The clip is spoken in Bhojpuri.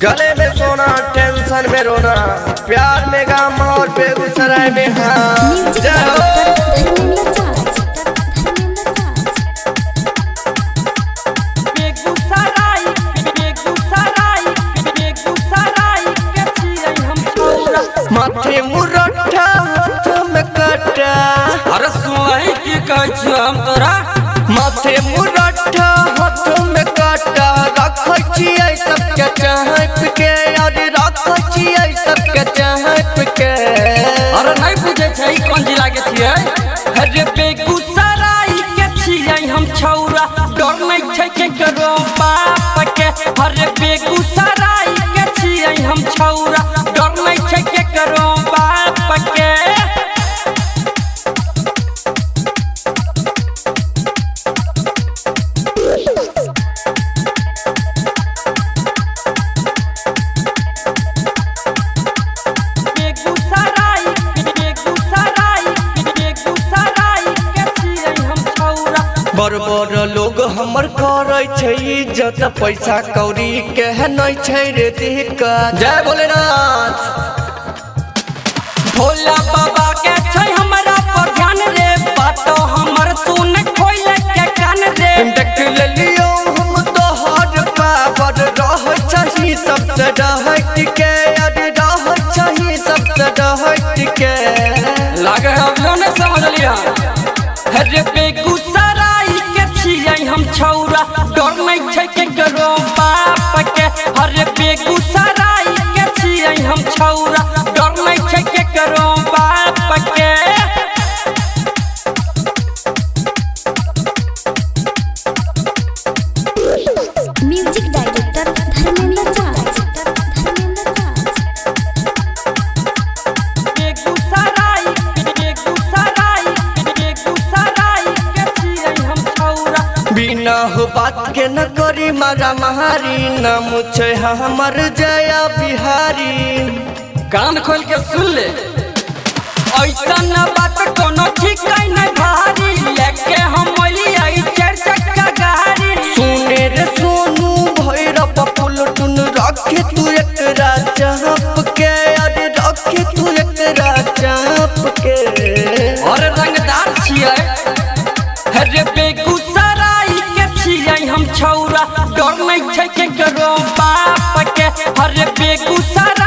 गले में सोना टेंशन में रोना, प्यार में गम और बेगूसराय में हाँ। माथे मुरठा हाथ में कटा, अरे सुनाई की कहै हम तोरा। माथे मुरठा हाथ में कटा, रखै छियै सबके चाहत के, अरे रखै छियै सबके चाहत के। अरे नहीं बुझे छै कौन जिला के छियै? अरे बेगूसराय के छियै हम छौरा, डर नहीं छै केकरो बाप के। अरे बेगूसराय के छियै हम छौरा, डर नहीं छै केकरो बाप के। बड़ बड़ लोग हमर करे छै इज्जत, पैसा कौड़ी के नहीं छै रे दिक्कत। जय भोलेनाथ। भोला बाबा के छै हमरा पर ध्यान रे, बात हमर सुन खोल के कान रे। देख लियो हम तोहर पावर, रह छही सबसे डहट के, अरे रह छही सबसे डहट के। लागे हम नहीं समझ लिया। अरे बेगूसराय के छियै हम छौरा, डर नहीं छै केकरो बाप के। अरे बेगूसराय के छियै हम छौरा, डर नहीं छै केकरो बाप के। म्यूजिक डायरेक्टर धर्मेंद्र राज। बेगूसराय के छियै हम छौरा। बिना हो बात के न करी मारा महारी, नाम छै हमर जया बिहारी। कान खोल के सुन ले, ऐसा न बात कोनो ठीक नहीं भारी, लेके हम आई 4 चक्का गाड़ी। सुने रे सोनू भैरव पुलटुन, रखे तू एकरा चाप के, अरे रखे तू एकरा चाप के। और रंगदार छियै। अरे बेगूसराय के छियै हम छौरा, डर नहीं छै केकरो बाप के। अरे बेगूसराय